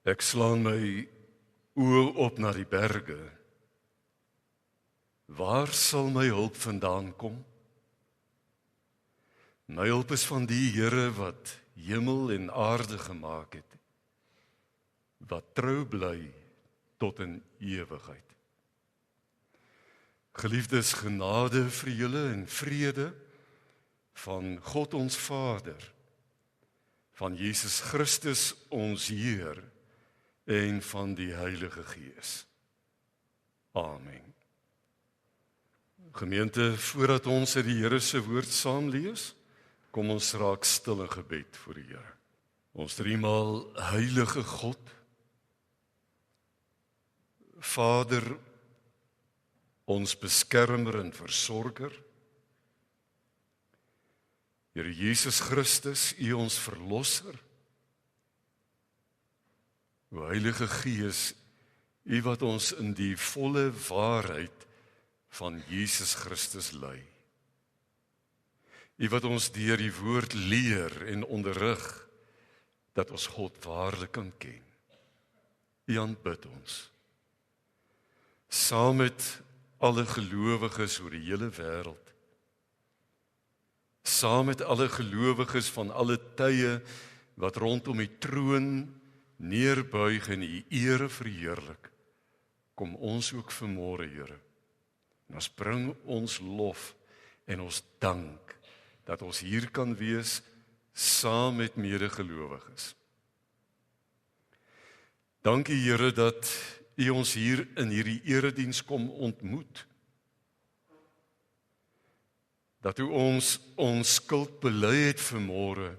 Ek slaan my oë op na die berge. Waar sal my hulp vandaan kom? My hulp is van die Here wat hemel en aarde gemaak het, wat trou bly tot in ewigheid. Geliefdes, genade vir julle en vrede van God ons Vader, van Jesus Christus ons Heer en van die Heilige Gees. Amen. Gemeente, voordat ons uit die Here se woord saam lees, kom ons raak stil in gebed voor die Here. Ons driemaal heilige God, Vader, ons beskermer en versorger, Here Jesus Christus, U ons verlosser, O Heilige Gees, U wat ons in die volle waarheid van Jesus Christus lei. U wat ons deur die woord leer en onderrig, dat ons God waarlik kan ken. U aanbid ons. Saam met alle gelowiges oor die hele wêreld. Saam met alle gelowiges van alle tye wat rondom die troon neerbuig en U ere verheerlik, kom ons ook vanmôre, Here. En ons bring ons lof en ons dank dat ons hier kan wees saam met medegelowiges. Dankie, Here, dat U ons hier in hierdie erediens kom ontmoet. Dat U ons skuld bely het vanmôre.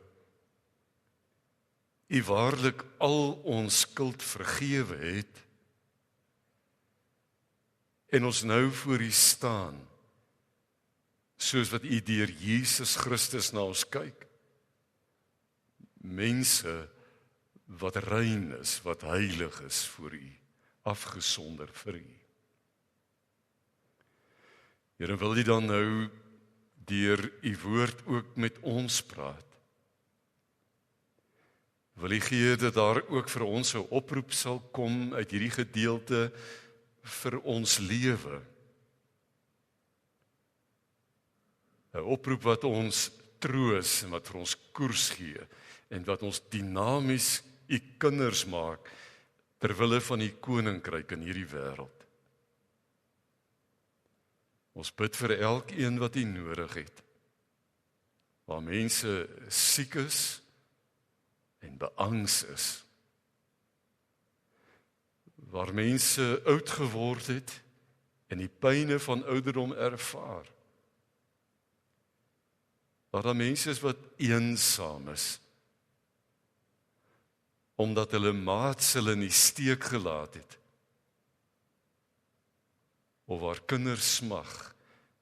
U waarlik al ons skuld vergewe het. En ons nou voor U staan, soos wat U deur Jesus Christus na ons kyk. Mense wat rein is, wat heilig is voor U, afgesonder vir U. Here, wil U dan nou deur U woord ook met ons praat? Wil U gee dat daar ook vir ons 'n oproep sal kom uit hierdie gedeelte vir ons lewe? 'n Oproep wat ons troos en wat vir ons koers gee en wat ons dinamies U kinders maak ter wille van U koninkryk in hierdie wêreld. Ons bid vir elkeen wat U nodig het. Waar mense siek is en beangs is. Waar mense oud geword het en die pyne van ouderdom ervaar. Waar daar mense is wat eensaam is, omdat hulle maats hulle in die steek gelaat het. Of waar kinders smag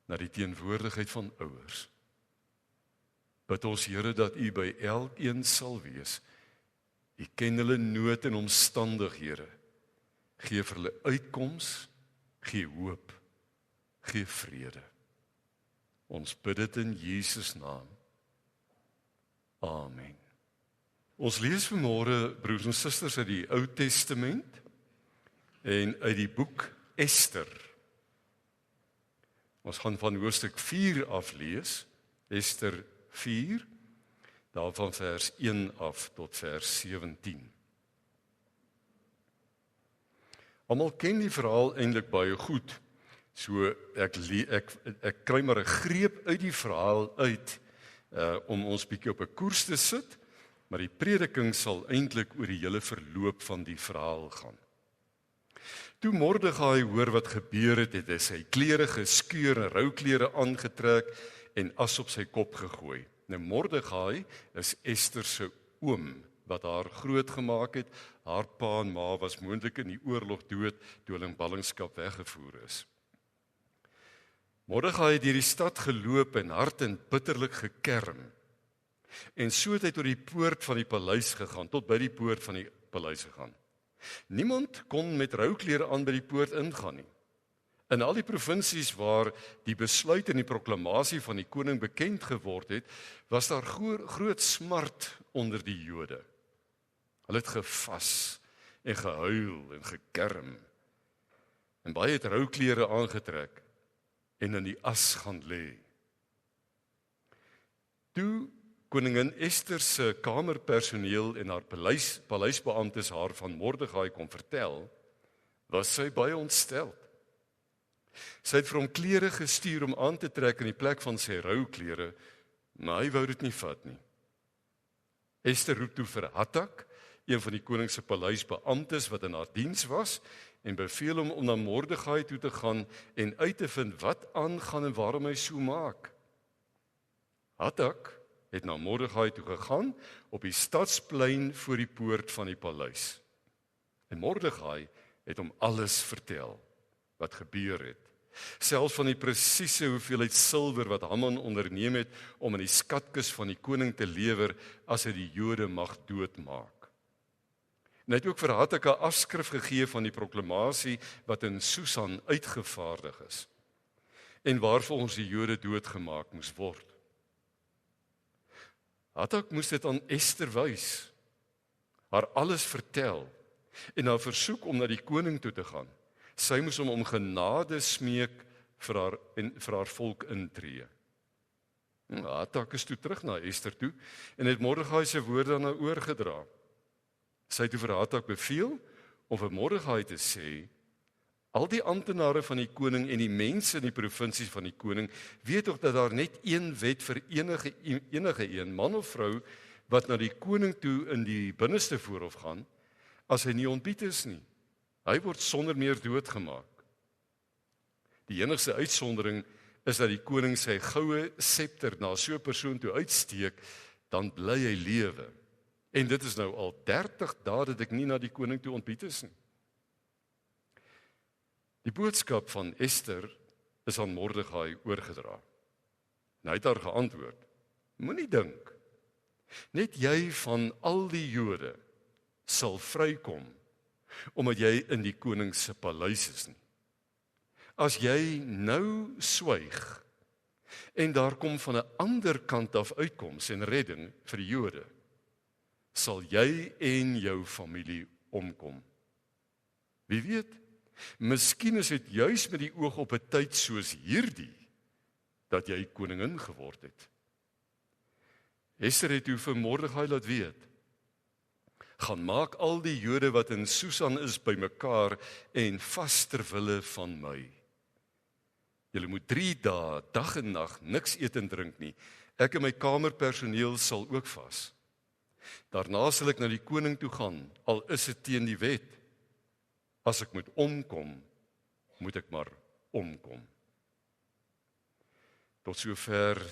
na die teenwoordigheid van ouers. Bid ons, Here, dat U by elkeen sal wees. U ken hulle nood en omstandighede. Gee vir hulle uitkoms, gee hoop, gee vrede. Ons bid dit in Jesus naam. Amen. Ons lees vanmôre, broers en susters, uit die Ou Testament en uit die boek Ester. Ons gaan van hoofstuk 4 af lees, Ester 4, daarvan vers 1 af tot vers 17. Almal ken die verhaal eintlik baie goed. So ek kry maar 'n greep uit die verhaal uit om ons bietjie op 'n koers te sit, maar die prediking sal eintlik oor die hele verloop van die verhaal gaan. Toe Mordegai hoor wat gebeur het, het hy sy klere geskeur en rouklere aangetrek en as op sy kop gegooi. Nou Mordegai is Ester se oom wat haar grootgemaak het. Haar pa en ma was moontlik in die oorlog dood toe hulle in ballingskap weggevoer is. Mordegai het deur die stad geloop en hard en bitterlik gekerm. En so het hy tot die poort van die paleis gegaan, tot by die poort van die paleis gegaan. Niemand kon met rouklere aan by die poort ingaan nie. In al die provinsies waar die besluit en die proklamasie van die koning bekend geword het, was daar groot smart onder die Jode. Hulle het gevas en gehuil en gekerm. En baie het rouklere aangetrek en in die as gaan lê. Toe koningin Ester se kamerpersoneel en haar paleisbeamptes haar van Mordegai kon vertel, was sy baie ontstel. Sy het vir hom klere gestuur om aan te trek in die plek van sy rouklere, maar hy wou dit nie vat nie. Ester roep toe vir Hattak, een van die koning se paleisbeamptes wat in haar diens was, en beveel hom om na Mordegai toe te gaan en uit te vind wat aangaan en waarom hy so maak. Hattak het na Mordegai toe gegaan op die stadsplein voor die poort van die paleis. En Mordegai het hom alles vertel wat gebeur het. Selfs van die presiese hoeveelheid silwer wat Haman onderneem het om in die skatkis van die koning te lewer as hy die Jode mag doodmaak. En hy het ook vir Hattak 'n afskrif gegee van die proklamasie wat in Susan uitgevaardig is en waarvoor ons die Jode doodgemaak moes word. Hattak moes dit aan Ester wys, haar alles vertel en haar versoek om na die koning toe te gaan. Sy moes hom om genade smeek vir haar volk intree. Hattak is toe terug na Ester toe en het Mordegai se woorde aan haar oorgedra. Sy het toe vir Hattak beveel om vir Mordegai te sê, al die amptenare van die koning en die mense in die provinsie van die koning weet ook dat daar net een wet vir enige een, man of vrou, wat na die koning toe in die binneste voorhof gaan, as hy nie ontbied is nie. Hy word sonder meer doodgemaak. Die enigste uitsondering is dat die koning sy goue scepter na so 'n persoon toe uitsteek, dan bly hy lewe. En dit is nou al 30 dae dat ek nie na die koning toe ontbied is nie. Die boodskap van Ester is aan Mordegai oorgedra. En hy het haar geantwoord, moenie dink, net jy van al die Jode sal vrykom, omdat jy in die koning se paleis is nie. As jy nou swyg, en daar kom van 'n ander kant af uitkoms en redding vir die Jode, sal jy en jou familie omkom. Wie weet, miskien is dit juis met die oog op 'n tyd soos hierdie, dat jy koningin geword het. Ester het toe vir Mordegai laat weet, gaan maak al die Jode wat in Susan is bymekaar en vas ter wille van my. Julle moet 3 dae, dag en nag, niks eet en drink nie. Ek en my kamerpersoneel sal ook vas. Daarna sal ek na die koning toe gaan, al is dit teen die wet. As ek moet omkom, moet ek maar omkom. Tot sover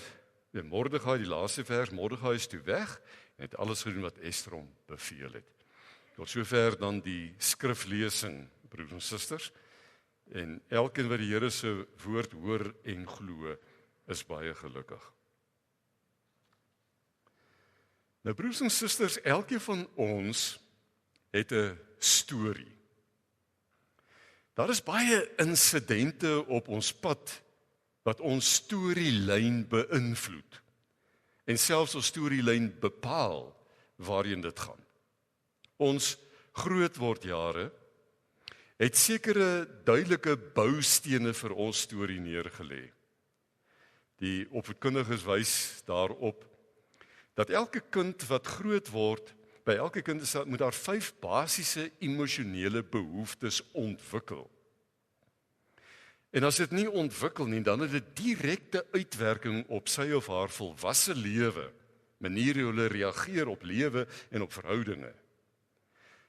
Mordegai, die laaste vers, Mordegai is toe weg en het alles gedoen wat Ester hom beveel het. Tot sover dan die skriflesing, broers en susters, en elkeen wat die Here se woord hoor en glo, is baie gelukkig. Nou broers en susters, elkeen van ons het 'n storie. Daar is baie insidente op ons pad wat ons storielyn beïnvloed en selfs ons storielyn bepaal waarheen dit gaan. Ons grootwordjare het sekere duidelike boustene vir ons storie neergelê. Die opvoedkundiges wys daarop dat elke kind wat groot word, by elke kind moet daar 5 basiese emosionele behoeftes ontwikkel. En as dit nie ontwikkel nie, dan het dit direkte uitwerking op sy of haar volwasse lewe, manier hoe hulle reageer op lewe en op verhoudinge.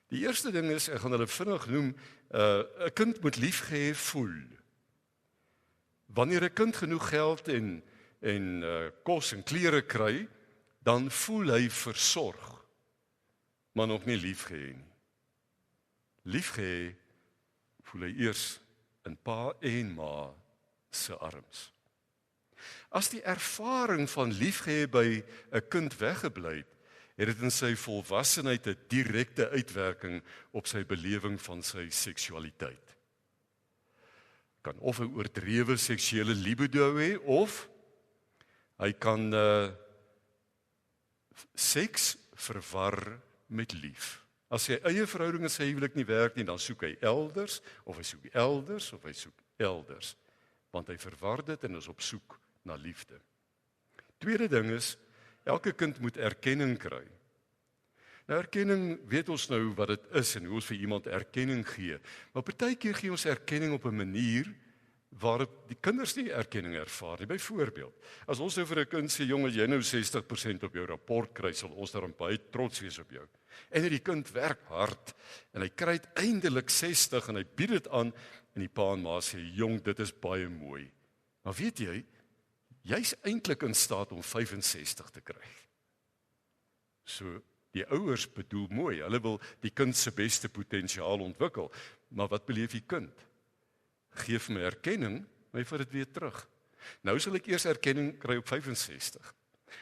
Die eerste ding is, ek gaan hulle vinnig noem, 'n kind moet liefgehê voel. Wanneer 'n kind genoeg geld en kos en klere kry, dan voel hy versorg, maar nog nie liefgehê nie. Liefgehê voel hy eers in pa en ma se arms. As die ervaring van liefgehê by 'n kind weggebly het, het dit in sy volwassenheid 'n direkte uitwerking op sy belewing van sy seksualiteit. Kan of 'n oordrewe seksuele libido hê, of hy kan seks verwar met lief. As sy eie verhouding in sy huwelik nie werk nie, dan soek hy elders, of hy soek elders, of hy soek elders. Want hy verwar dit en is op soek na liefde. Tweede ding is, elke kind moet erkenning kry. Nou erkenning, weet ons nou wat dit is en hoe ons vir iemand erkenning gee. Maar partykeer gee ons erkenning op 'n manier waarop die kinders nie erkenning ervaar nie. Byvoorbeeld, as ons nou vir 'n kind sê, jongen, jy nou 60% op jou rapport kry, sal ons daarom baie trots wees op jou. En die kind werk hard en hy kry uiteindelik 60 en hy bied dit aan en die pa en ma sê, jong, dit is baie mooi. Maar weet jy, jy's eintlik in staat om 65 te kry. So, die ouers bedoel mooi, hulle wil die kind se beste potensiaal ontwikkel, maar wat beleef die kind? Geef my erkenning, maar vat dit weer terug. Nou sal ek eers erkenning kry op 65.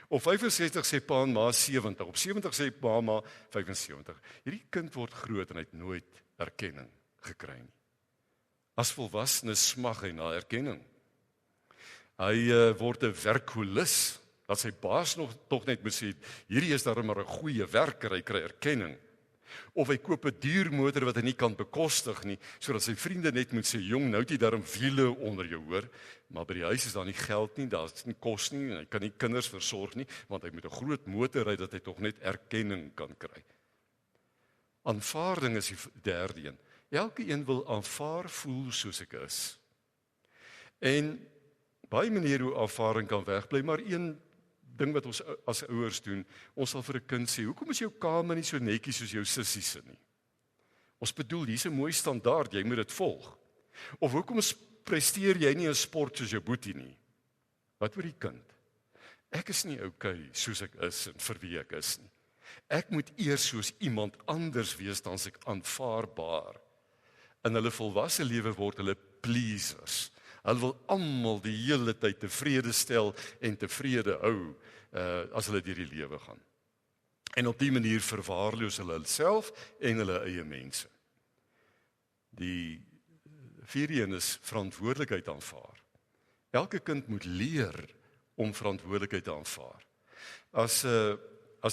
Op 65 sê pa en ma 70, op 70 sê pa en ma 75. Hierdie kind word groot en hy het nooit erkenning gekry nie. As volwassene smag hy na erkenning. Hy word 'n werkholis, dat sy baas nog tog net moet sê, hierdie is darem maar 'n goeie werker, hy kry erkenning. Of hy koop 'n duur motor wat hy nie kan bekostig nie, sodat sy vriende net moet sê, jong, nou het jy darem wiele onder jou, hoor, maar by die huis is daar nie geld nie, daar is nie kos nie, en hy kan nie kinders versorg nie, want hy moet 'n groot motor ry dat hy tog net erkenning kan kry. Aanvaarding is die derde een. Elke een wil aanvaar voel soos ek is. En baie maniere hoe aanvaarding kan wegbly, maar een ding wat ons as ouers doen, ons sal vir 'n kind sê, hoekom is jou kamer nie so netjies soos jou sussie se nie? Ons bedoel, hier's 'n mooi standaard, jy moet dit volg. Of hoekom presteer jy nie in sport soos jou boetie nie? Wat oor die kind? Ek is nie okay soos ek is en vir wie ek is nie. Ek moet eers soos iemand anders wees dan ek aanvaarbaar. In hulle volwasse lewe word hulle pleasers. Hulle wil almal die hele tyd tevrede stel en tevrede hou as hulle deur die lewe gaan. En op die manier verwaarloos hulle hulself en hulle eie mense. Die vierde een is verantwoordelikheid aanvaar. Elke kind moet leer om verantwoordelikheid te aanvaar. As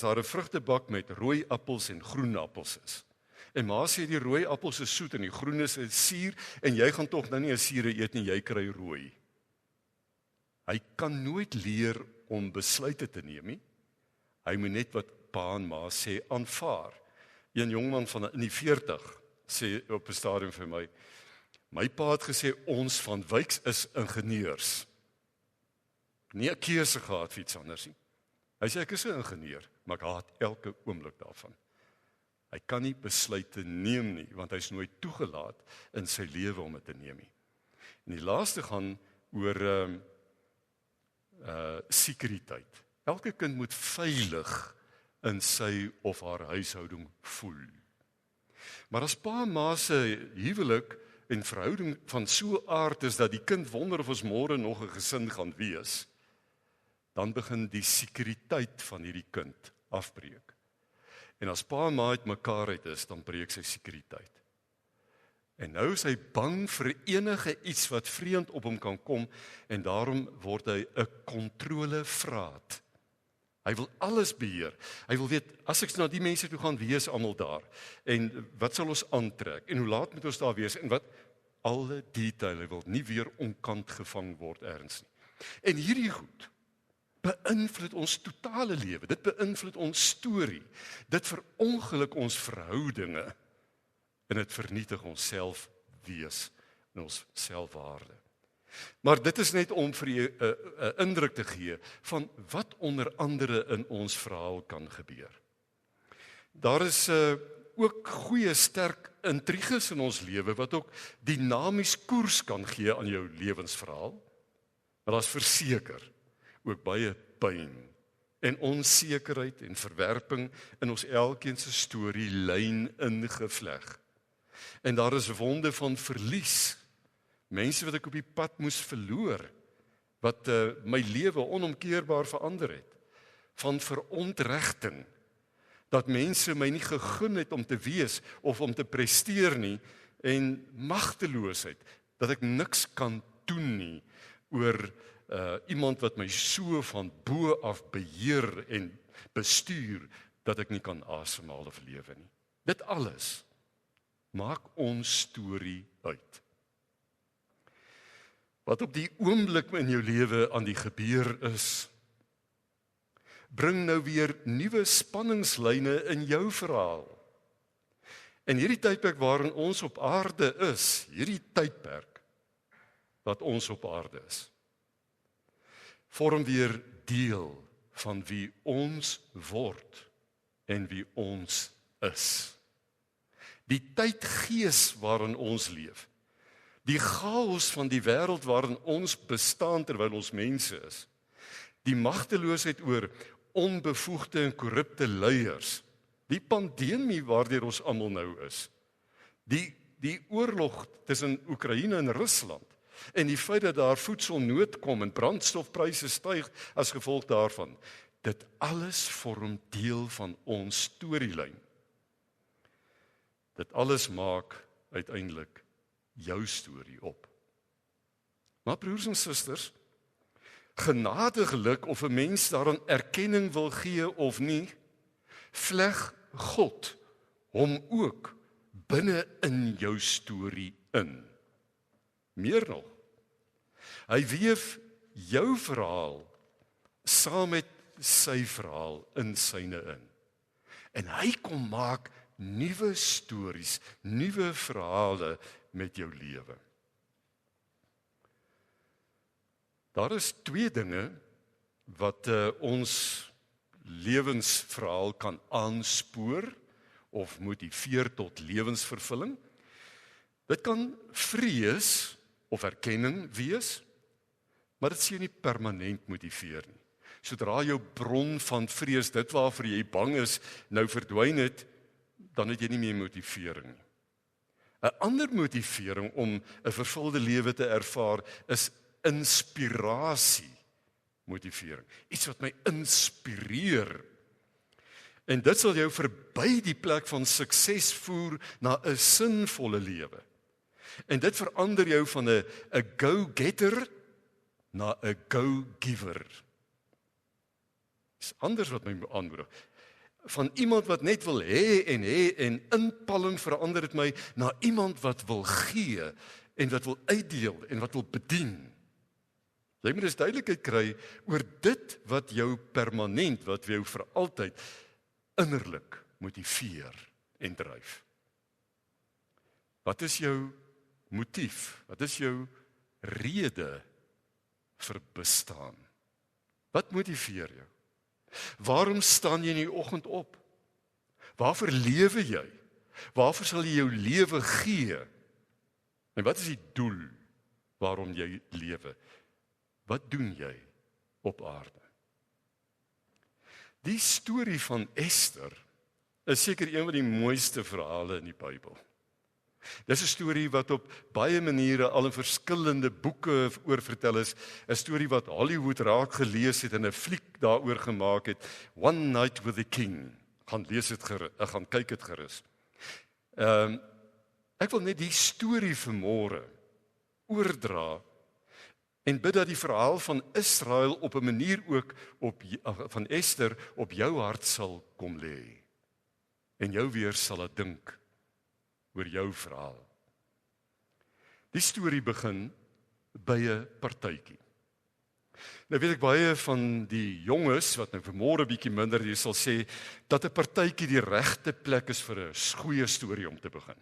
daar 'n vrugtebak met rooi appels en groen appels is, en ma sê die rooi appels is soet en die groen is suur, en jy gaan tog nou nie 'n sure eet nie, jy kry rooi. Hy kan nooit leer om besluite te neem nie. Hy moet net wat pa en ma sê aanvaar. Een jongman van in die 40 sê op 'n stadium vir my pa het gesê ons van Wyks is ingenieurs. Nie 'n keuse gehad vir iets anders nie. Hy sê ek is 'n ingenieur, maar ek haat elke oomblik daarvan. Hy kan nie besluite neem nie, want hy is nooit toegelaat in sy lewe om dit te neem nie. En die laaste gaan oor sekuriteit. Elke kind moet veilig in sy of haar huishouding voel. Maar as pa en ma se huwelik en verhouding van so aard is dat die kind wonder of ons môre nog 'n gesin gaan wees, dan begin die sekuriteit van hierdie kind afbreek. En as pa en ma uit mekaar uit is, dan breek sy sekuriteit. En nou is hy bang vir enige iets wat vreemd op hom kan kom, en daarom word hy 'n kontrolevraat. Hy wil alles beheer. Hy wil weet, as ek na die mense toe gaan, wie is almal daar? En wat sal ons aantrek? En hoe laat moet ons daar wees? En wat? Alle detail, hy wil nie weer onkant gevang word ergens nie. En hierdie goed beïnvloed ons totale lewe. Dit beïnvloed ons storie. Dit verongeluk ons verhoudinge. En dit vernietig ons selfwees en ons selfwaarde. Maar dit is net om vir jou 'n indruk te gee van wat onder andere in ons verhaal kan gebeur. Daar is ook goeie sterk intriges in ons lewe wat ook dinamies koers kan gee aan jou lewensverhaal. Maar daar's verseker ook baie pyn en onsekerheid en verwerping in ons elkeen se storie lyn ingevleg. En daar is wonde van verlies. Mense wat ek op die pad moes verloor, wat my lewe onomkeerbaar verander het. Van verontregting, dat mense my nie gegun het om te wees of om te presteer nie, en magteloosheid, dat ek niks kan doen nie oor iemand wat my so van bo af beheer en bestuur, dat ek nie kan asemhaal of lewe nie. Dit alles maak ons storie uit. Wat op die oomblik in jou lewe aan die gebeur is, bring nou weer nuwe spanningslyne in jou verhaal. En hierdie tydperk waarin ons op aarde is, hierdie tydperk wat ons op aarde is, vorm weer deel van wie ons word en wie ons is. Die tydgees waarin ons leef, die chaos van die wêreld waarin ons bestaan terwyl ons mense is, die magteloosheid oor onbevoegde en korrupte leiers, die pandemie waardeur ons almal nou is, die oorlog tussen Oekraïne en Rusland, en die feit dat daar voedselnood kom en brandstofpryse styg as gevolg daarvan, dit alles vorm deel van ons storielyn. Dit alles maak uiteindelik jou storie op. Maar broers en susters, genadiglik of 'n mens daaraan erkenning wil gee of nie, vleg God hom ook binne in jou storie in. Meer nog, hy weef jou verhaal saam met sy verhaal in syne in. En hy kom maak nuwe stories, nuwe verhale met jou lewe. Daar is twee dinge wat ons lewensverhaal kan aanspoor of motiveer tot lewensvervulling. Dit kan vrees of erkenning wees, maar dit sê jy nie permanent motiveer nie. Sodra jou bron van vrees, dit waarvoor jy bang is, nou verdwyn het, dan het jy nie meer motivering nie. 'n ander motivering om 'n vervulde lewe te ervaar is inspirasie motivering. Iets wat my inspireer. En dit sal jou verby die plek van sukses voer na 'n sinvolle lewe. En dit verander jou van 'n go-getter na 'n go-giver. Dis anders wat my aanmoedig. Van iemand wat net wil hê en inpalling verander dit my na iemand wat wil gee en wat wil uitdeel en wat wil bedien. Jy moet dus duidelikheid kry oor dit wat jou permanent, wat jou vir altyd innerlik motiveer en dryf. Wat is jou motief? Wat is jou rede vir bestaan? Wat motiveer jou? Waarom staan jy in die oggend op? Waarvoor lewe jy? Waarvoor sal jy jou lewe gee? En wat is die doel waarom jy lewe? Wat doen jy op aarde? Die storie van Ester is seker een van die mooiste verhale in die Bybel. Dis 'n storie wat op baie maniere al in verskillende boeke oor vertel is, 'n storie wat Hollywood raak gelees het en 'n fliek daaroor gemaak het, One Night with the King. Gaan lees dit gaan kyk dit gerus. Ek wil net die storie vanmôre oordra en bid dat die verhaal van Israel op 'n manier ook van Ester op jou hart sal kom lê en jou weer sal laat dink oor jou verhaal. Die storie begin by 'n partytjie. Nou weet ek baie van die jonges wat nou vanmôre bietjie minder hier sal sê dat 'n partytjie die regte plek is vir 'n goeie storie om te begin.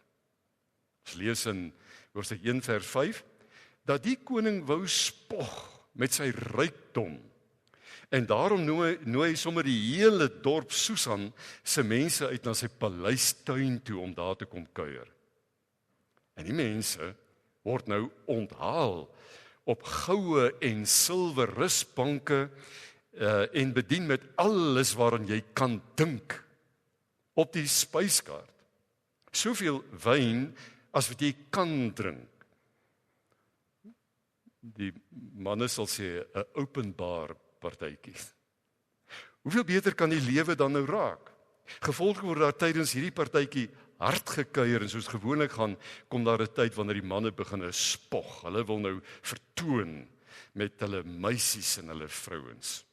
Ons lees in Hoofstuk 1 vers 5 dat die koning wou spog met sy rykdom. En daarom nooi hy sommer die hele dorp Susan se mense uit na sy paleistuin toe om daar te kom kuier. En die mense word nou onthaal op goue en silwer rusbanke en bedien met alles waaraan jy kan dink op die spyskaart. Soveel wyn as wat jy kan drink. Die manne sal sê 'n openbaar partytjie. Hoeveel beter kan die lewe dan nou raak? Gevolg word daar tydens hierdie partytjie hard gekuier en soos gewoonlik kom daar 'n tyd wanneer die manne begin spog. Hulle wil nou vertoon met hulle meisies en hulle vrouens.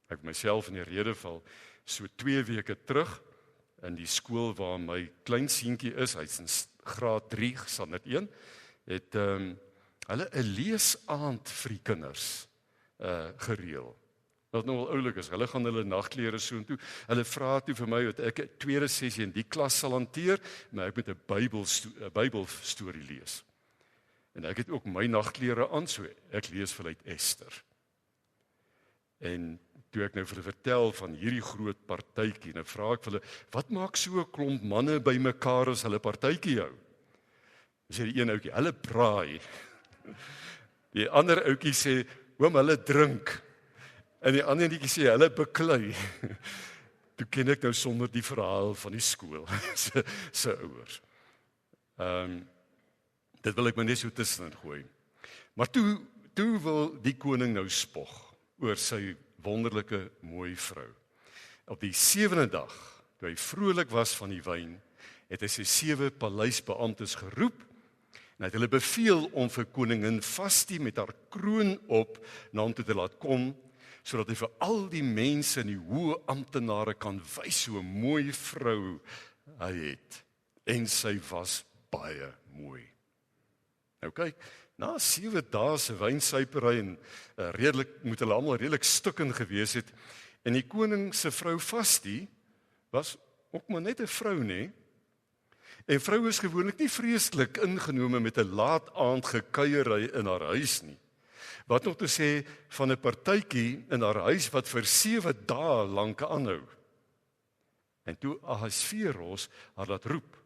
Ek myself in die redeval so 2 weke terug in die skool waar my klein seentjie is, hy's in graad 3, standaard 1, het hulle 'n leesaand vir die kinders gereël. Wat nou al oulik is, hulle gaan hulle nagklere so intoe. Hulle vra toe vir my dat ek 'n tweede sessie in die klas sal hanteer, maar ek moet 'n Bybelstorie lees. En ek het ook my nagklere aan, so ek lees vir uit Ester. En toe ek nou vir hulle vertel van hierdie groot partytjie, nou vra ek vir hulle, wat maak so 'n klomp manne bymekaar as hulle partytjie hou? Dan sê die een ouetjie, hulle braai. Die ander ouetjie sê, oom, hulle drink. En die ander netjie sê, hulle beklei. Toe ken ek nou sommer die verhaal van die skool, se ouers. Dit wil ek maar net so tussenin gooi. Maar toe wil die koning nou spog oor sy wonderlike mooi vrou. Op die 7de dag, toe hy vrolik was van die wyn, het hy sy 7 paleisbeamptes geroep en het hulle beveel om vir koningin Vasti met haar kroon op na hom toe te laat kom, sodat hy vir al die mense en die hoë amptenare kan wys hoe 'n mooi vrou hy het. En sy was baie mooi. Nou kyk, na 7 dae se wynsuipery en moet hulle almal redelik stukkend gewees het, en die koning se vrou Vasti was ook maar net 'n vrou, nê? En vroue is gewoonlik nie vreeslik ingenome met 'n laat aand gekuierery in haar huis nie. Wat nog te sê van 'n partytjie in haar huis wat vir 7 dae lank aanhou. En toe Ahasveros haar laat roep,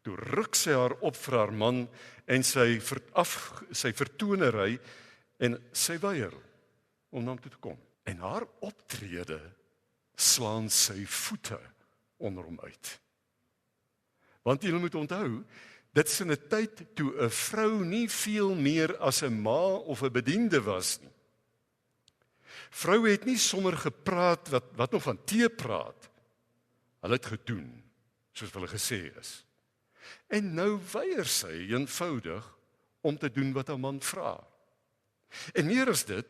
toe ruk sy haar op vir haar man en sy vertonery en sy weier om na hom toe te kom. En haar optrede slaan sy voete onder hom uit. Want jy moet onthou, dit is in 'n tyd toe 'n vrou nie veel meer as 'n ma of 'n bediende was nie. Vroue het nie sommer gepraat wat nog van tee praat. Hulle het gedoen, soos hulle gesê is. En nou weier sy eenvoudig om te doen wat 'n man vra. En meer as dit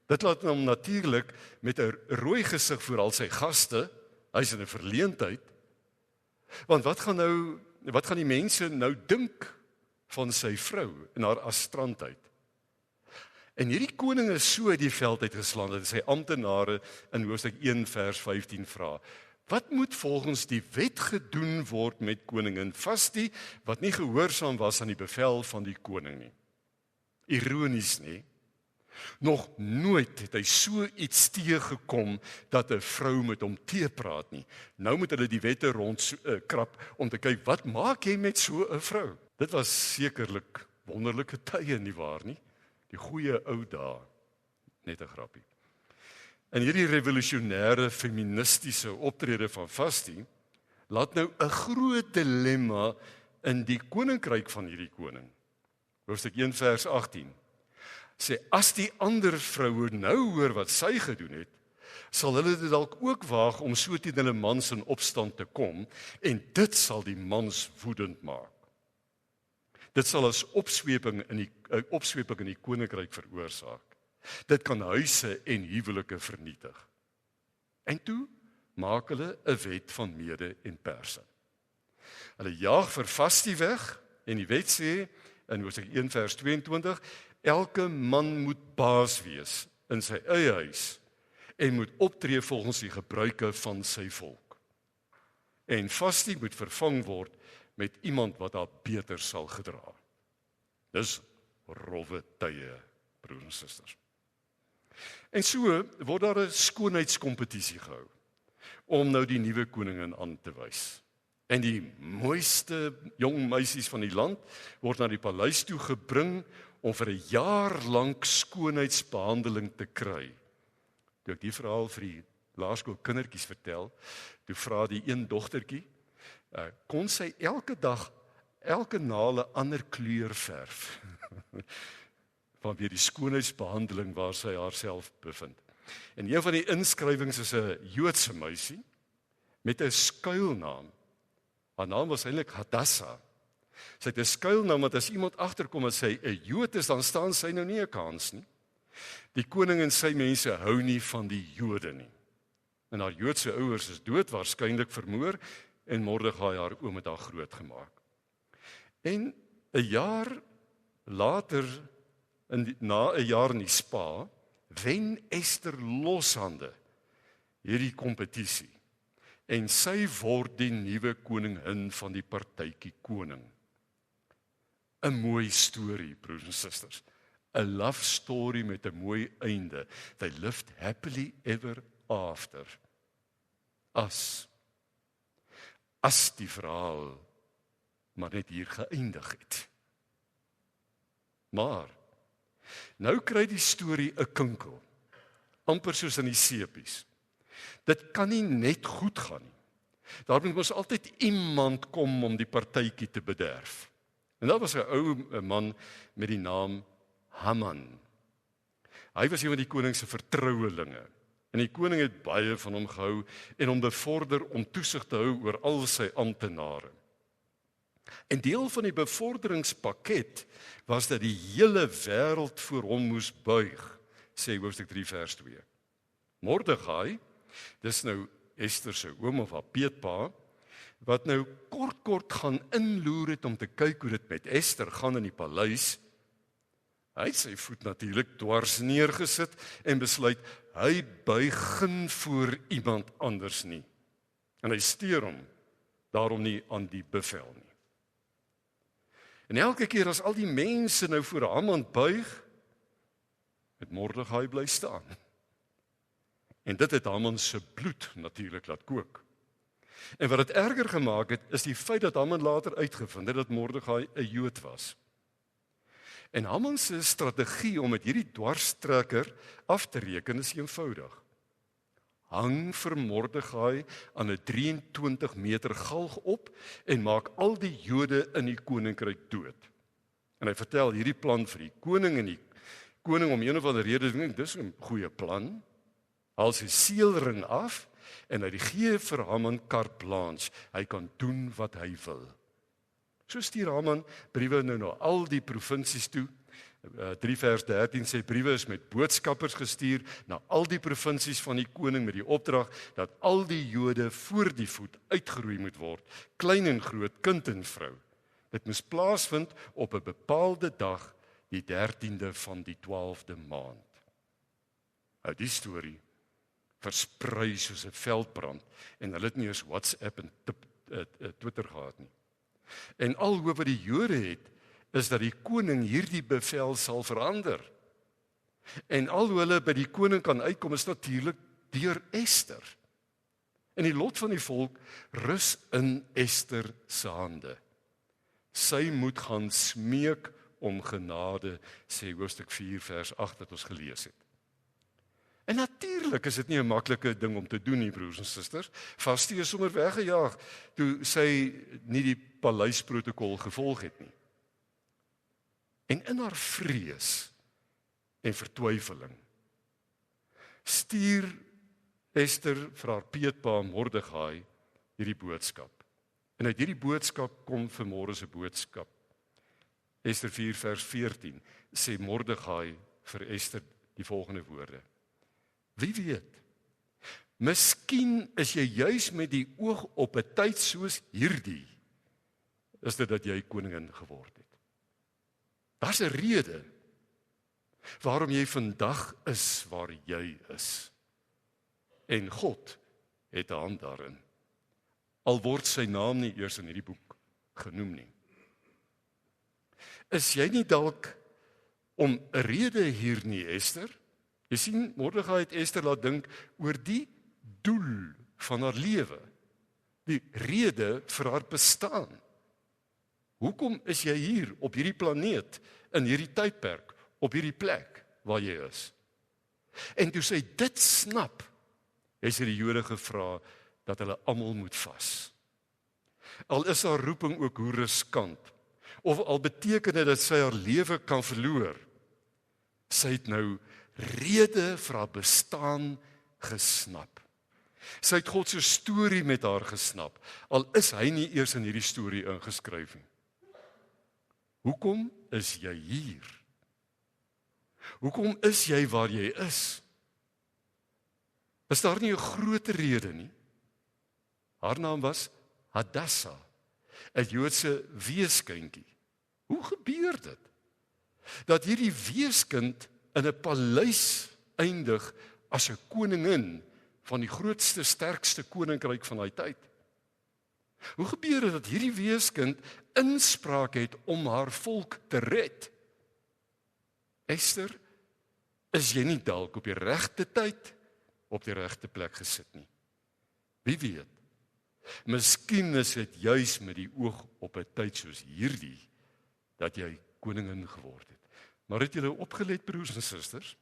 laat hom natuurlik met 'n rooi gesig voor al sy gaste, hy's in 'n verleentheid. Want wat gaan die mense nou dink van sy vrou in haar astrantheid? En hierdie koning is so uit die veld uitgeslaan dat sy amptenare in hoofstuk 1 vers 15 vra: wat moet volgens die wet gedoen word met koningin Vasti wat nie gehoorsaam was aan die bevel van die koning nie? Ironies, nie? Nog nooit het hy so iets teëgekom dat 'n vrou met hom teepraat nie. Nou moet hulle die wette rondkrap om te kyk, wat maak jy met so 'n vrou? Dit was sekerlik wonderlike tye, nie waar nie? Die goeie ou dae. Net 'n grappie. En hierdie revolusionêre feministiese optrede van Vasti laat nou 'n groot dilemma in die koninkryk van hierdie koning. Hoofstuk 1 vers 18. Sê, as die ander vroue nou hoor wat sy gedoen het, sal hulle dit dalk ook waag om so teen hulle mans in opstand te kom, en dit sal die mans woedend maak. Dit sal as opsweping in die koninkryk veroorsaak. Dit kan huise en huwelike vernietig. En toe maak hulle 'n wet van mede en perse. Hulle jaag vir Vasti weg, en die wet sê in Hoofstuk 1 vers 22, elke man moet baas wees in sy eie huis en moet optree volgens die gebruike van sy volk. En Vasti moet vervang word met iemand wat haar beter sal gedra. Dis rowwe tye, broers en susters. En so word daar 'n skoonheidskompetisie gehou om nou die nuwe koningin aan te wys. En die mooiste jong meisies van die land word na die paleis toe gebring om vir 'n jaar lank skoonheidsbehandeling te kry. Toe ek die verhaal vir die laerskoolkindertjies vertel, toe vra die een dogtertjie, kon sy elke dag elke naal 'n ander kleur verf vanweer die skoonheidsbehandeling waar sy haarself bevind. En een van die inskrywings is 'n Joodse meisie met 'n skuilnaam. Haar naam was eintlik Hadassah. Sy het 'n skuilnaam, want as iemand agterkom en sy 'n Jood is, dan staan sy nou nie 'n kans nie. Die koning en sy mense hou nie van die Jode nie. En haar Joodse ouers is dood, waarskynlik vermoor, en Mordegai haar oom het haar groot gemaak. En 'n jaar later, na 'n jaar in die spa, wen Ester loshande hierdie kompetisie. En sy word die nuwe koningin van die partytjie koning. 'n Mooi storie, broers en susters. 'n Love story met 'n mooi einde. They lived happily ever after. As die verhaal maar net hier geëindig het. Maar nou kry die storie 'n kinkel, amper soos in die seepies. Dit kan nie net goed gaan nie. Daar moet mos altyd iemand kom om die partytjie te bederf. En daar was 'n ou man met die naam Haman. Hy was een van die koning se vertrouelinge. En die koning het baie van hom gehou en hom bevorder om toesig te hou oor al sy amptenare. En deel van die bevorderingspakket was dat die hele wêreld voor hom moes buig, sê Hoofstuk 3 vers 2. Mordegai, dis nou Ester se oom of haar peetpa, wat nou kort gaan inloer het om te kyk hoe dit met Ester gaan in die paleis. Hy het sy voet natuurlik dwars neergesit en besluit hy buig voor iemand anders nie. En hy steur hom daarom nie aan die bevel nie. En elke keer as al die mense nou voor Haman buig, het Mordegai bly staan. En dit het Haman se bloed natuurlik laat kook. En wat dit erger gemaak het, is die feit dat Haman later uitgevind het dat Mordegai 'n Jood was. En Haman se strategie om met hierdie dwarstrekker af te reken is eenvoudig. Hang vir Mordegai aan 'n 23 meter galg op en maak al die Jode in die koninkryk dood. En hy vertel hierdie plan vir die koning en die koning om een of ander rede dink dis 'n goeie plan. Haal sy seelring af en hy gee vir Haman carte blanche. Hy kan doen wat hy wil. So stuur Haman briewe nou na al die provinsies toe. 3 vers 13 sê briewe is met boodskappers gestuur na al die provinsies van die koning met die opdrag dat al die Jode voor die voet uitgeroei moet word, klein en groot, kind en vrou. Dit moes plaasvind op 'n bepaalde dag, die 13de van die 12de maand. Nou die storie versprei soos 'n veldbrand en hulle het nie eens WhatsApp en Twitter gehad nie. En al hoop wat die Jode het, is dat die koning hierdie bevel sal verander. En al hoe hulle by die koning kan uitkom is natuurlik deur Ester. En die lot van die volk rus in Ester se hande. Sy moet gaan smeek om genade, sê Hoofstuk 4 vers 8 wat ons gelees het. En natuurlik is dit nie 'n maklike ding om te doen nie, broers en susters. Vasti is sommer weggejaag toe sy nie die paleisprotokol gevolg het nie. En in haar vrees en vertwyfeling stuur Ester vir haar peetpa Mordegai hierdie boodskap. En uit hierdie boodskap kom vanmôre se boodskap. Ester 4 vers 14 sê Mordegai vir Ester die volgende woorde. Wie weet, miskien is jy juis met die oog op 'n tyd soos hierdie, is dit dat jy koningin geword het. Daar's 'n rede waarom jy vandag is waar jy is. En God het 'n hand daarin. Al word sy naam nie eers in hierdie boek genoem nie. Is jy nie dalk om 'n rede hier nie, Ester? Jy sien, Mordegai het Ester laat dink oor die doel van haar lewe, die rede vir haar bestaan. Hoekom is jy hier op hierdie planeet, in hierdie tydperk, op hierdie plek waar jy is? En toe sy dit snap, het sy die Jode gevra dat hulle almal moet vas. Al is haar roeping ook hoe riskant, of al beteken dit dat sy haar lewe kan verloor, sy het nou rede vir haar bestaan gesnap. Sy het God se storie met haar gesnap, al is hy nie eers in hierdie storie ingeskryf nie. Hoekom is jy hier? Hoekom is jy waar jy is? Is daar nie 'n groter rede nie? Haar naam was Hadassah, 'n Joodse weeskindjie. Hoe gebeur dit? Dat hierdie weeskind in 'n paleis eindig as 'n koningin van die grootste, sterkste koninkryk van daai tyd. Hoe gebeur dit dat hierdie weeskind inspraak het om haar volk te red? Ester, is jy nie dalk op die regte tyd op die regte plek gesit nie? Wie weet? Miskien is dit juis met die oog op 'n tyd soos hierdie dat jy koningin geword het. Maar het julle opgelet, broers en susters?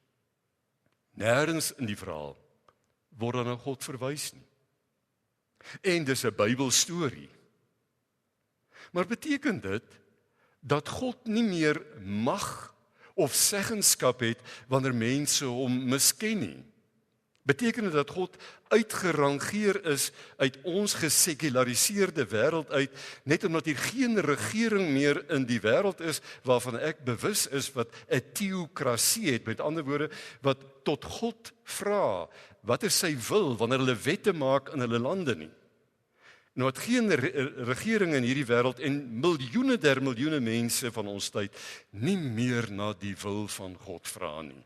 Nêrens in die verhaal word dan na God verwys nie. En dis 'n Bybelstorie. Maar beteken dit dat God nie meer mag of seggenskap het wanneer mense hom misken nie? Beteken dit dat God uitgerangeer is uit ons gesekulariseerde wêreld uit, net omdat hier geen regering meer in die wêreld is waarvan ek bewus is wat 'n teokrasie het, met ander woorde wat tot God vra wat is sy wil wanneer hulle wette maak in hulle lande nie. En wat geen regering in hierdie wêreld en miljoene der miljoene mense van ons tyd nie meer na die wil van God vra nie.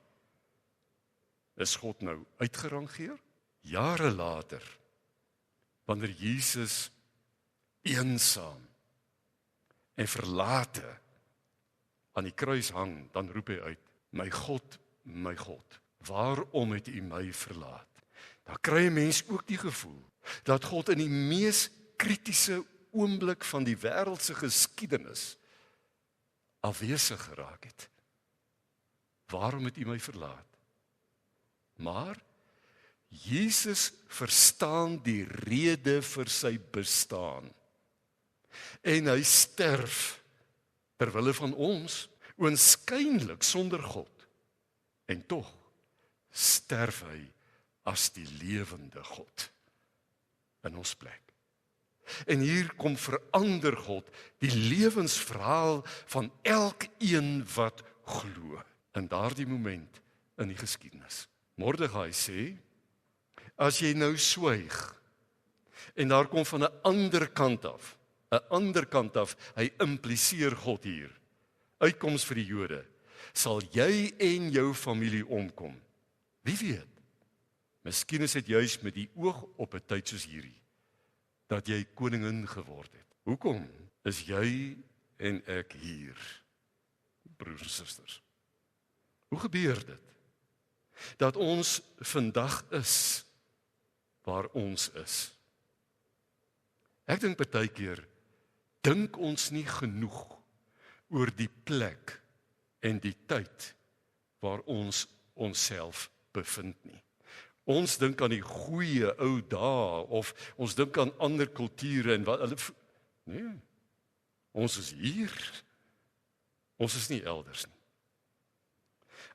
Is God nou uitgerangeer? Jare later, wanneer Jesus eensaam en verlate aan die kruis hang, dan roep hy uit, my God, waarom het U my verlaat? Dan kry 'n mens ook die gevoel dat God in die mees kritiese oomblik van die wêreld se geskiedenis afwesig geraak het. Waarom het U my verlaat? Maar Jesus verstaan die rede vir sy bestaan. En hy sterf ter wille van ons, oënskynlik sonder God. En tog sterf hy as die lewende God in ons plek. En hier kom verander God die lewensverhaal van elkeen wat glo in daardie moment in die geskiedenis. Mordegai sê, as jy nou swyg, en daar kom van 'n ander kant af, hy impliseer God hier, uitkoms vir die Jode, sal jy en jou familie omkom. Wie weet, miskien is dit juis met die oog op 'n tyd soos hierdie, dat jy koningin geword het. Hoekom is jy en ek hier, broers en susters? Hoe gebeur dit? Dat ons vandag is waar ons is. Ek dink partykeer dink ons nie genoeg oor die plek en die tyd waar ons onsself bevind nie. Ons dink aan die goeie ou dae of ons dink aan ander kulture en wat hulle nee. Ons is hier. Ons is nie elders nie.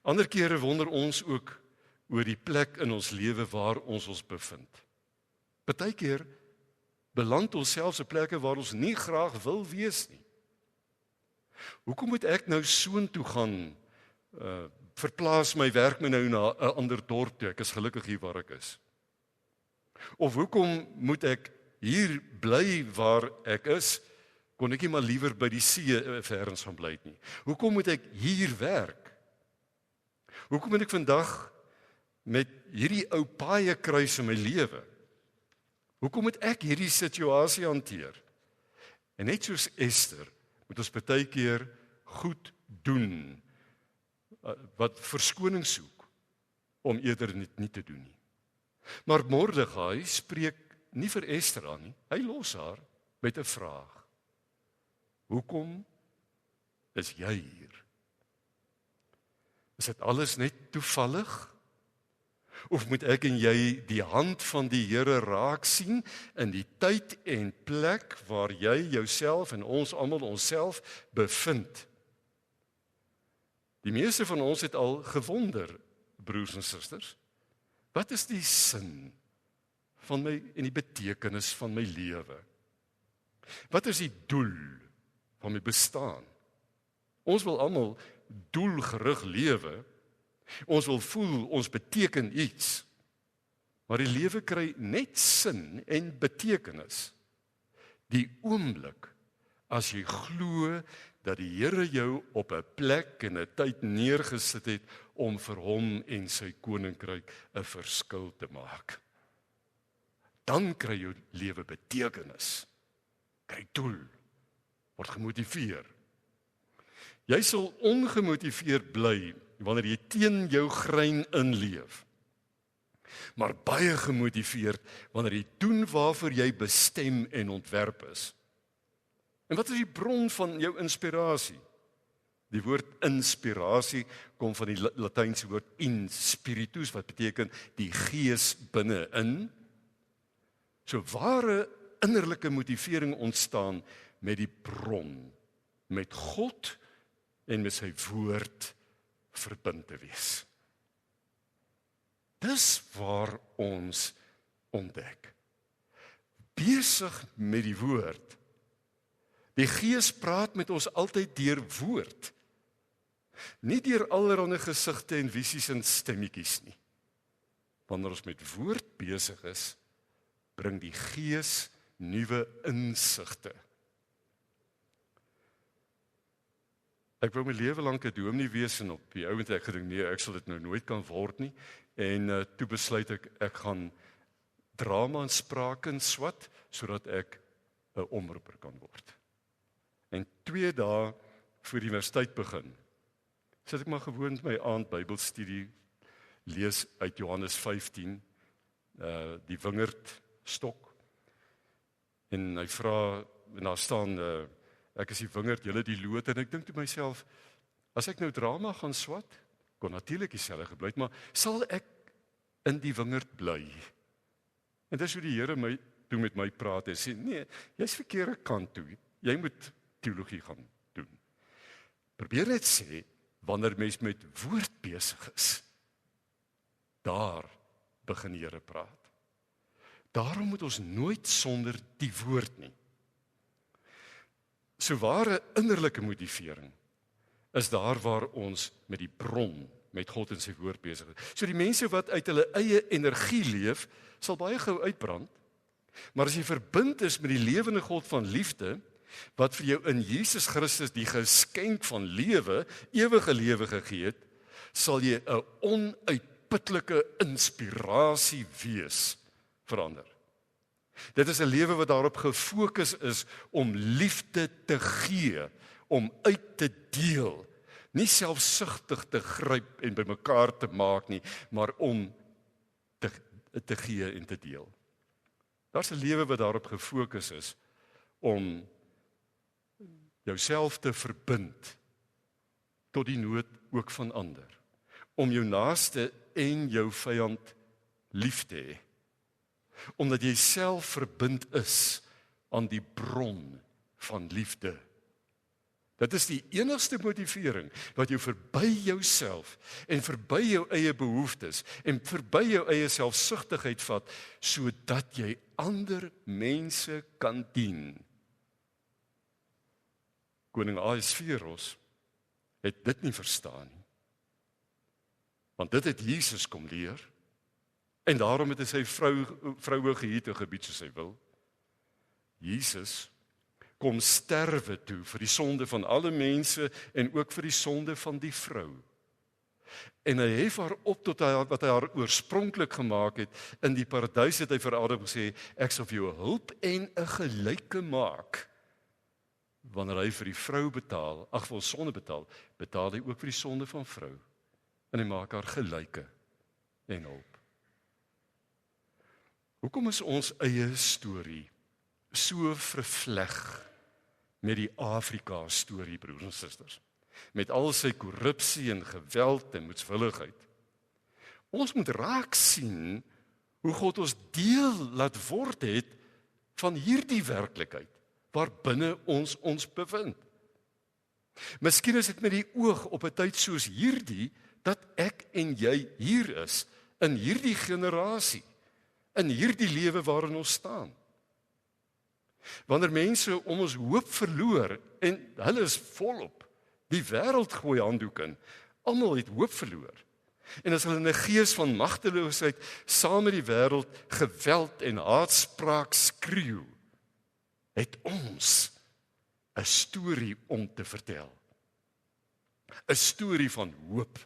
Ander kere wonder ons ook oor die plek in ons lewe waar ons bevind. Partykeer beland ons selfs op plekke waar ons nie graag wil wees nie. Hoekom moet ek nou soontoe gaan? Verplaas my werk my nou na 'n ander dorp toe. Ek is gelukkig hier waar ek is. Of hoekom moet ek hier bly waar ek is? Kon ek nie maar liewer by die see verens gaan bly nie. Hoekom moet ek hier werk? Hoekom moet ek vandag met hierdie ou paaie kruis in my lewe? Hoekom moet ek hierdie situasie hanteer? En net soos Ester, moet ons baie keer goed doen, wat verskoning soek, om eerder dit nie te doen nie. Maar Mordegai spreek nie vir Ester aan nie, hy los haar met 'n vraag. Hoekom is jy hier? Is dit alles net toevallig? Of moet ek en jy die hand van die Here raak sien in die tyd en plek waar jy jouself en ons almal onsself bevind? Die meeste van ons het al gewonder, broers en susters, wat is die sin van my en die betekenis van my lewe? Wat is die doel van my bestaan? Ons wil almal doelgerig lewe. Ons wil voel ons beteken iets. Maar die lewe kry net sin en betekenis Die oomblik as jy glo dat die Here jou op 'n plek en 'n tyd neergesit het om vir hom en sy koninkryk 'n verskil te maak. Dan kry jou lewe betekenis, kry doel, word gemotiveer. Jy sal ongemotiveerd bly wanneer jy teen jou grein inleef, maar baie gemotiveerd wanneer jy doen waarvoor jy bestem en ontwerp is. En wat is die bron van jou inspirasie? Die woord inspirasie kom van die Latynse woord in spiritus, wat beteken die gees binne-in. So ware innerlike motivering ontstaan met die bron, met God en met sy woord verbind te wees. Dis waar ons ontdek. Besig met die woord. Die Gees praat met ons altyd deur woord. Nie deur allerlei gesigte en visies en stemmetjies nie. Wanneer ons met woord besig is, bring die Gees nuwe insigte. Ek wou my lewe lank 'n dominee wees en op die ouend ek gedink nee, ek sal dit nou nooit kan word nie. En toe besluit ek gaan drama en spraakkuns swat sodat ek 'n omroeper kan word. En 2 dae voor die universiteit begin, sit ek maar gewoond my aand Bybelstudie lees uit Johannes 15, die wingerdstok. En hy vra, en daar staan, ek is die wingerd, julle die loot, en ek dink toe myself, as ek nou drama gaan swat, kon natuurlik dieselfde gebly het, maar sal ek in die wingerd bly? En dis hoe die Here toe met my praat en sê, nee, jy's verkeerde kant toe, jy moet teologie gaan doen. Probeer net sê, wanneer mens met woord besig is, daar begin die Here praat. Daarom moet ons nooit sonder die woord nie. So ware innerlike motivering is daar waar ons met die bron, met God en sy woord besig is. So die mense wat uit hulle eie energie leef, sal baie gou uitbrand. Maar as jy verbind is met die lewende God van liefde, wat vir jou in Jesus Christus die geskenk van lewe, ewige lewe gegee het, sal jy 'n onuitputlike inspirasie wees vir ander. Dit is 'n lewe wat daarop gefokus is om liefde te gee, om uit te deel, nie selfsugtig te gryp en bymekaar te maak nie, maar om te gee en te deel. Daar's 'n lewe wat daarop gefokus is om jouself te verbind tot die nood ook van ander, om jou naaste en jou vyand lief te hê, omdat jy self verbind is aan die bron van liefde. Dit is die enigste motivering wat jou verby jouself en verby jou eie behoeftes en verby jou eie selfsugtigheid vat, sodat jy ander mense kan dien. Koning Ahasveros het dit nie verstaan nie. Want dit het Jesus kom leer, en daarom het hy sy vroue gehiet en gebied soos hy wil. Jesus kom sterwe toe vir die sonde van alle mense en ook vir die sonde van die vrou. En hy hef haar op tot wat hy haar oorspronklik gemaak het. In die paradys het hy vir Adam gesê, ek sal vir jou 'n hulp en 'n gelyke maak. Wanneer hy vir die vrou betaal, vir ons sonde betaal hy ook vir die sonde van vrou. En hy maak haar gelyke en hulp. Hoekom is ons eie storie so vervleg met die Afrika storie, broers en susters? Met al sy korrupsie en geweld en moedswilligheid. Ons moet raak sien hoe God ons deel laat word het van hierdie werklikheid waarbinne ons bevind. Miskien is dit met die oog op 'n tyd soos hierdie dat ek en jy hier is, in hierdie generasie, in hierdie lewe waarin ons staan. Wanneer mense om ons hoop verloor, en hulle is volop, die wêreld gooi handdoek in, almal het hoop verloor. En as hulle in 'n gees van magteloosheid saam met die wêreld geweld en haatspraak skreeu, het ons 'n storie om te vertel. 'n Storie van hoop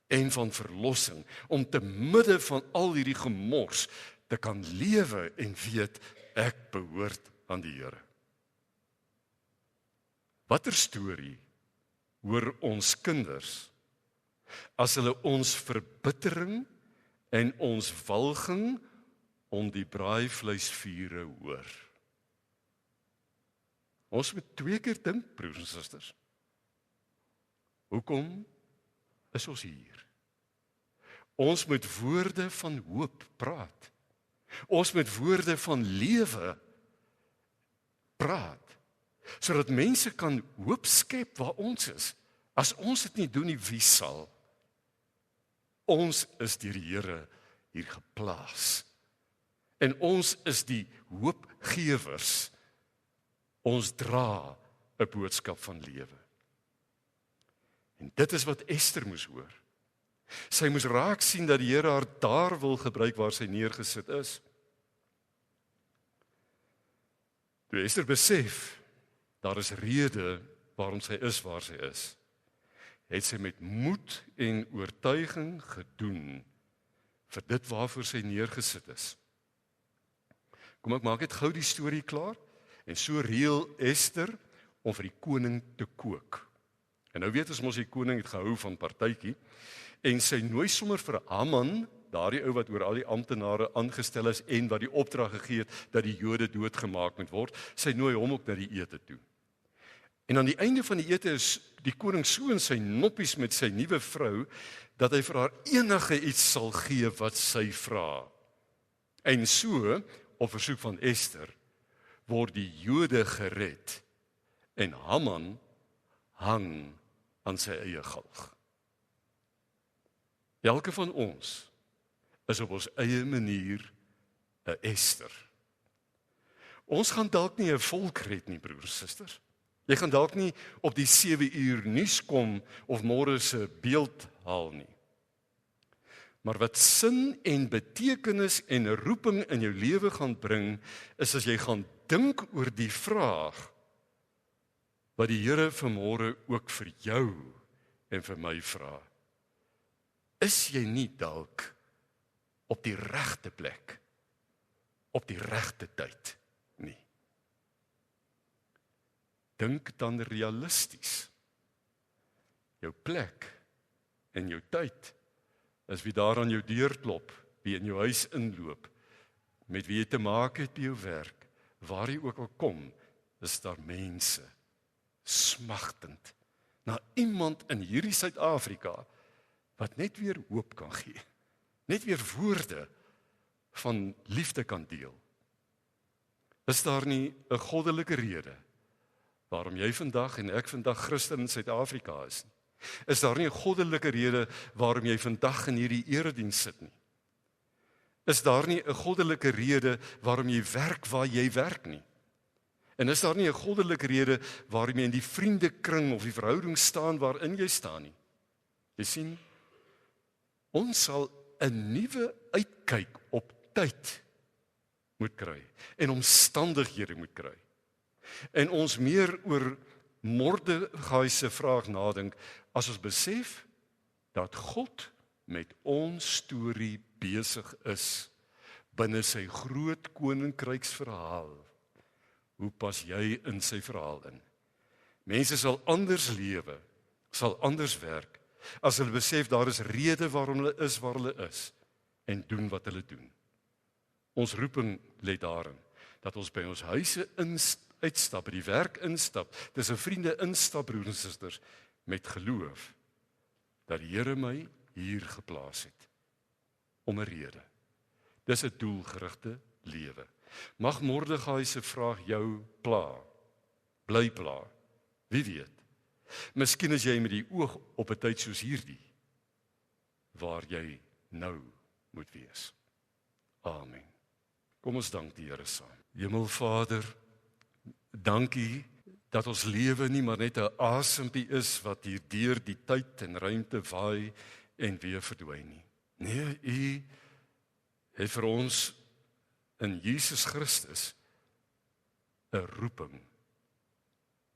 en van verlossing, om te midde van al hierdie gemors te kan lewe en weet ek behoort aan die Here. Watter storie hoor ons kinders as hulle ons verbittering en ons walging om die braaivleisvure hoor? Ons moet 2 keer dink, broers en susters. Hoekom is ons hier? Ons moet woorde van hoop praat. Ons moet woorde van lewe praat, sodat mense kan hoop skep waar ons is. As ons dit nie doen nie, wie sal? Ons is deur die Here hier geplaas. En ons is die hoopgewers. Ons dra 'n boodskap van lewe. En dit is wat Ester moes hoor. Sy moes raak sien dat die Here haar daar wil gebruik waar sy neergesit is. Toe Ester besef, daar is rede waarom sy is waar sy is, het sy met moed en oortuiging gedoen vir dit waarvoor sy neergesit is. Kom ek maak net gou die storie klaar, en so reël Ester om vir die koning te kook. En nou weet ons mos die koning het gehou van partytjie, en sy nooi sommer vir Haman, daardie ou wat oor al die amptenare aangestel is en wat die opdrag gegee het dat die Jode doodgemaak moet word, sy nooi hom ook na die ete toe. En aan die einde van die ete is die koning so in sy noppies met sy nuwe vrou, dat hy vir haar enige iets sal gee wat sy vra. En so, op versoek van Ester, word die Jode gered, en Haman hang aan sy eie galg. Elke van ons is op ons eie manier 'n Ester. Ons gaan dalk nie 'n volk red nie, broers en susters. Jy gaan dalk nie op die 7 uur nuus kom of môre se beeld haal nie. Maar wat sin en betekenis en 'n roeping in jou lewe gaan bring, is as jy gaan dink oor die vraag wat die Here vanmôre ook vir jou en vir my vra. Is jy nie dalk op die regte plek, op die regte tyd nie? Dink dan realisties. Jou plek en jou tyd is wie daar aan jou deur klop, wie in jou huis inloop, met wie jy te maak het by jou werk, waar jy ook al kom, is daar mense smagtend na iemand in hierdie Suid-Afrika wat net weer hoop kan gee, net weer woorde van liefde kan deel. Is daar nie 'n goddelike rede waarom jy vandag en ek vandag Christen in Suid-Afrika is nie? Is daar nie 'n goddelike rede waarom jy vandag in hierdie erediens sit nie? Is daar nie 'n goddelike rede waarom jy werk waar jy werk nie? En is daar nie 'n goddelike rede waarom jy in die vriendekring of die verhouding staan waarin jy staan nie? Jy sien, ons sal 'n nuwe uitkyk op tyd moet kry en omstandighede moet kry. En ons meer oor Mordegai se vraag nadink as ons besef dat God met ons storie besig is binne sy groot koninkryksverhaal. Hoe pas jy in sy verhaal in? Mense sal anders lewe, sal anders werk, as hulle besef daar is rede waarom hulle is waar hulle is, en doen wat hulle doen. Ons roeping lê daarin, dat ons by ons huise uitstap, by die werk instap, tussen vriende instap, broers en susters, met geloof, dat die Here my hier geplaas het, om 'n rede. Dis 'n doelgerigte lewe. Mag Mordegai se vraag jou pla, bly pla, wie weet. Miskien is jy met die oog op 'n tyd soos hierdie, waar jy nou moet wees. Amen. Kom ons dank die Here saam. Hemelvader, dankie dat ons lewe nie maar net 'n asempie is wat hier deur die tyd en ruimte waai en weer verdwyn nie. Nee, U het vir ons in Jesus Christus 'n roeping,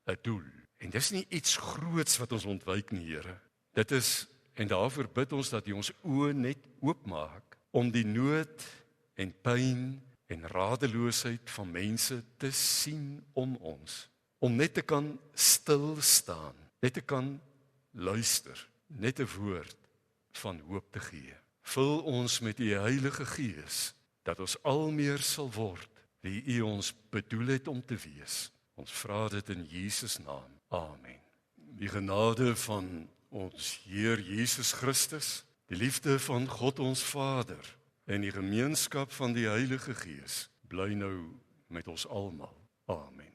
'n doel. En dis nie iets groots wat ons ontwyk nie, Here. Dit is, en daarvoor bid ons dat U ons oë net oopmaak om die nood en pyn en radeloosheid van mense te sien om ons. Om net te kan stil staan, net te kan luister, net 'n woord van hoop te gee. Vul ons met U Heilige Gees, dat ons al meer sal word wie U ons bedoel het om te wees. Ons vra dit in Jesus naam. Amen. Die genade van ons Heer Jesus Christus, die liefde van God ons Vader en die gemeenskap van die Heilige Gees bly nou met ons almal. Amen.